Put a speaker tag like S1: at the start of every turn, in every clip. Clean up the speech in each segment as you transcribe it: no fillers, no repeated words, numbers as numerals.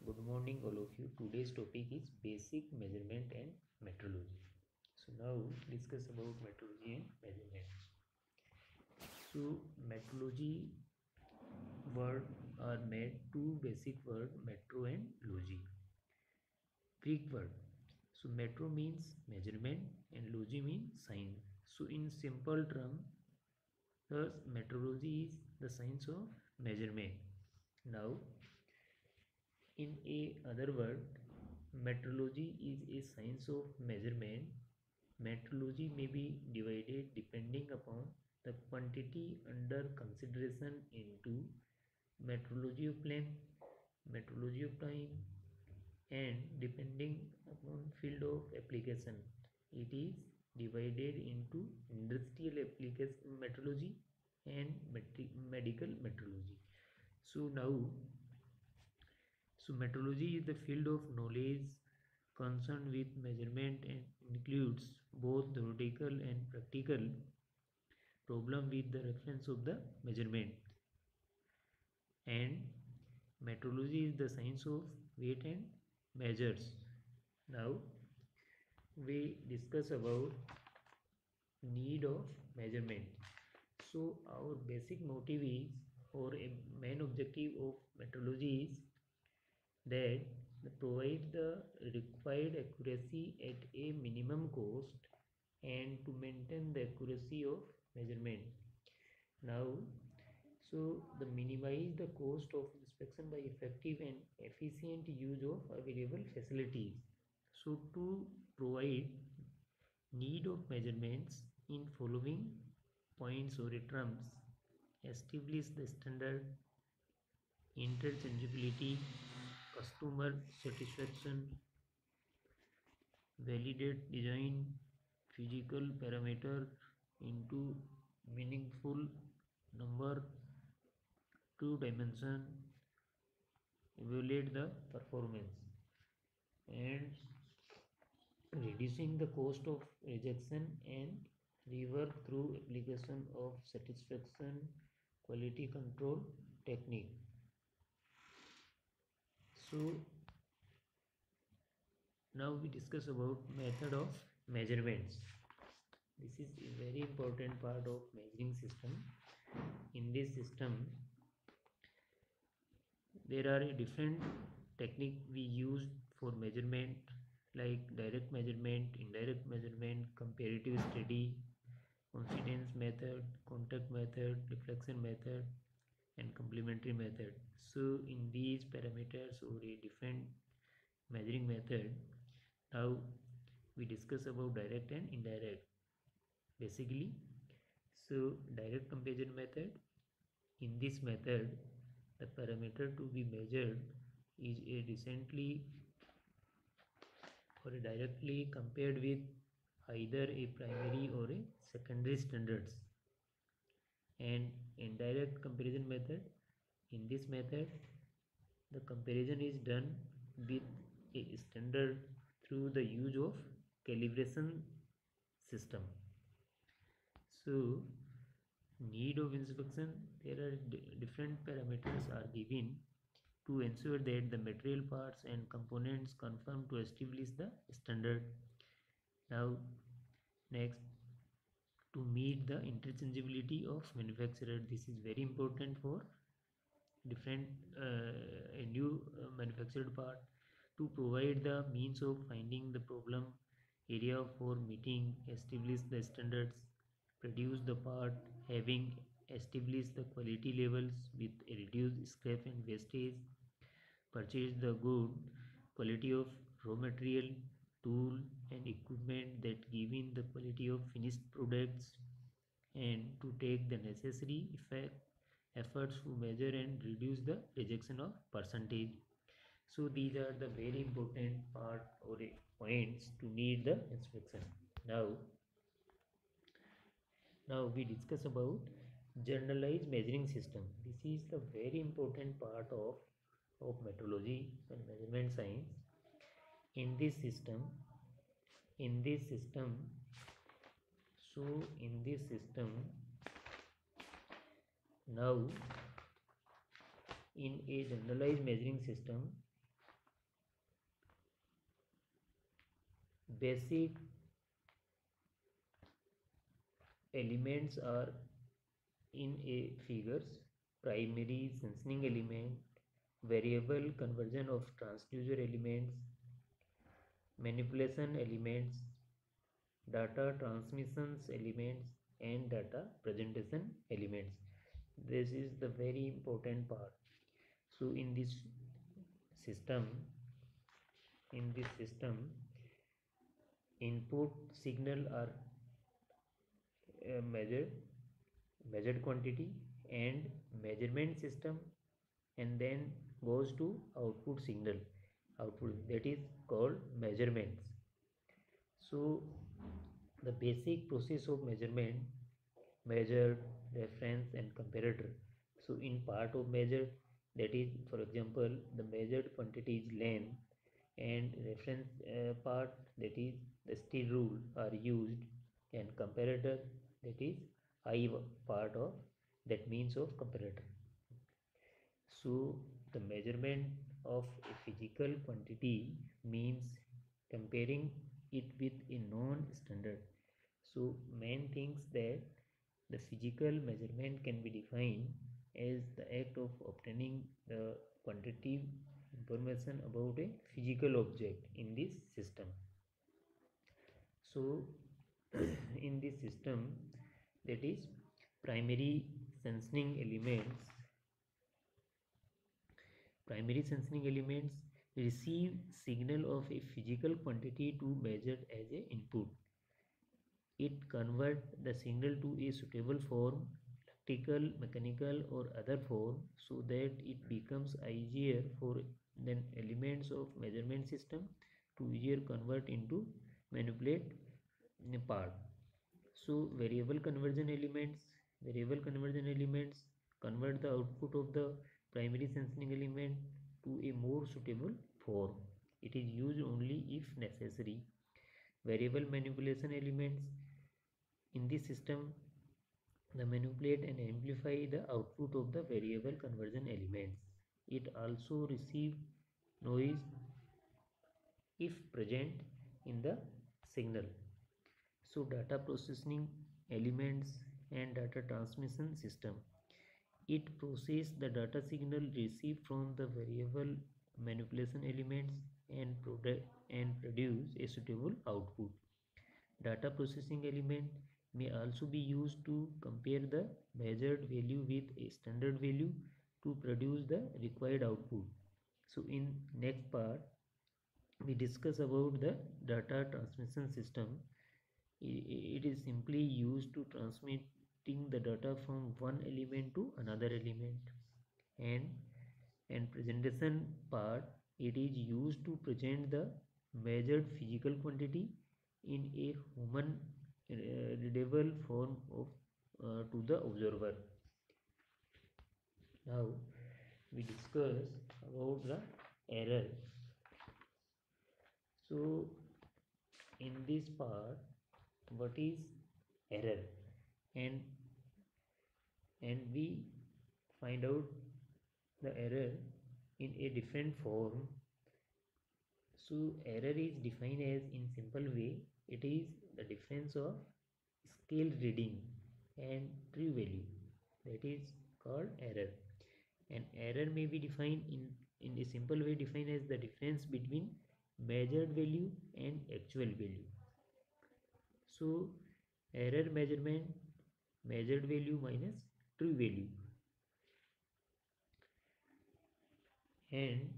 S1: Good morning, all of you. Today's topic is basic measurement and metrology. So now discuss about metrology and measurement. So metrology word are made two basic word metro and logy. Greek word. So metro means measurement and logy means science. So in simple term, thus metrology is the science of measurement. Now in a other word, metrology is a science of measurement. Metrology may be divided depending upon the quantity under consideration into metrology of length, metrology of time, and depending upon field of application. It is divided into industrial application metrology and medical metrology. So now metrology is the field of knowledge concerned with measurement and includes both theoretical and practical problem with the reference of the measurement. And metrology is the science of weight and measures. Now we discuss about need of measurement. So our basic motive is, or a main objective of metrology is that provide the required accuracy at a minimum cost and to maintain the accuracy of measurement. Now, so the minimize the cost of inspection by effective and efficient use of available facilities. So to provide need of measurements in following points or terms, establish the standard, interchangeability, customer satisfaction, validate design physical parameter into meaningful number, two dimension, evaluate the performance, and reducing the cost of rejection and rework through application of satisfaction quality control technique. So now we discuss about method of measurements. This is a very important part of measuring system. In this system there are a different technique we use for measurement, like direct measurement, indirect measurement, comparative study, confidence method, contact method, reflection method, and complementary method. So in these parameters or a different measuring method, now we discuss about direct and indirect. Basically, so direct comparison method, in this method the parameter to be measured is a recently or directly compared with either a primary or a secondary standards. And indirect comparison method, in this method the comparison is done with a standard through the use of calibration system. So need of inspection, there are different parameters are given to ensure that the material parts and components conform to establish the standard. Now next, to meet the interchangeability of manufacturer, this is very important for different a new manufactured part, to provide the means of finding the problem area for meeting, establish the standards, produce the part having established the quality levels with a reduced scrap and wastage, purchase the good quality of raw material, tool and equipment that give in the quality of finished products, and to take the necessary efforts to measure and reduce the rejection of percentage. So these are the very important part or points to need the inspection. Now we discuss about generalized measuring system. This is the very important part of metrology and measurement science. In this system, now in a generalized measuring system, basic elements are in a figures: primary sensing element, variable conversion of transducer elements, manipulation elements, data transmissions elements, and data presentation elements. This is the very important part. So system in this system input signal are measured quantity and measurement system, and then goes to output signal, output that is called measurements. So the basic process of measurement: measured, reference, and comparator. So in part of measured, that is, for example, the measured quantity is length, and reference part, that is the steel rule, are used, and comparator, that is I part of that means of comparator. So the measurement of a physical quantity means comparing it with a known standard. So main things that the physical measurement can be defined as the act of obtaining the quantitative information about a physical object in this system. So in this system, that is, primary sensing elements receive signal of a physical quantity to measure as a input. It converts the signal to a suitable form, electrical, mechanical, or other form, so that it becomes easier for the elements of measurement system to easier convert into manipulate part. So variable conversion elements convert the output of the primary sensing element to a more suitable form. It is used only if necessary. Variable manipulation elements in this system, they manipulate and amplify the output of the variable conversion elements. It also receives noise if present in the signal. So data processing elements and data transmission system, it processes the data signal received from the variable manipulation elements and produce a suitable output. Data processing element may also be used to compare the measured value with a standard value to produce the required output. So in next part we discuss about the data transmission system. It is simply used to transmitting the data from one element to another element. And presentation part, it is used to present the measured physical quantity in a human readable form of to the observer. Now we discuss about the error. So in this part, what is error, and we find out the error in a different form. So error is defined as, in simple way, it is the difference of scale reading and true value, that is called error. And error may be defined in a simple way, defined as the difference between measured value and actual value. So error measurement, measured value minus true value. And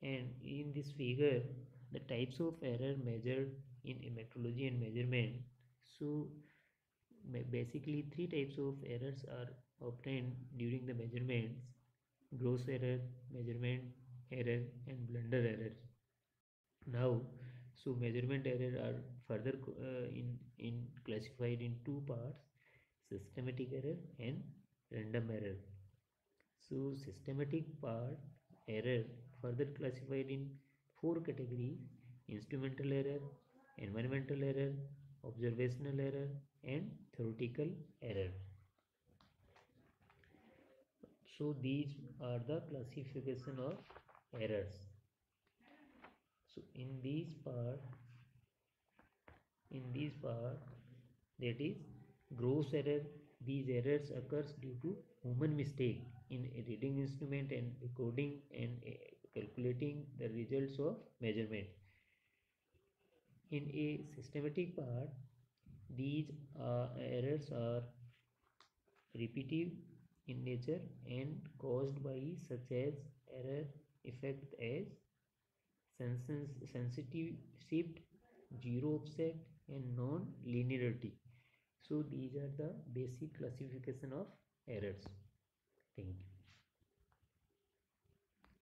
S1: in this figure, the types of error measured in metrology and measurement. So basically three types of errors are obtained during the measurements: gross error, measurement error, and blunder error. Now, so measurement error are further in classified in two parts: systematic error and random error. So systematic part error further classified in four categories: instrumental error, environmental error, observational error, and theoretical error. So these are the classification of errors. So in this part that is gross error. These errors occurs due to human mistake in reading instrument and recording and calculating the results of measurement. In a systematic part, these errors are repetitive in nature and caused by such as error effect as sensitive shift, zero offset, and non-linearity. So these are the basic classification of errors. Thank you.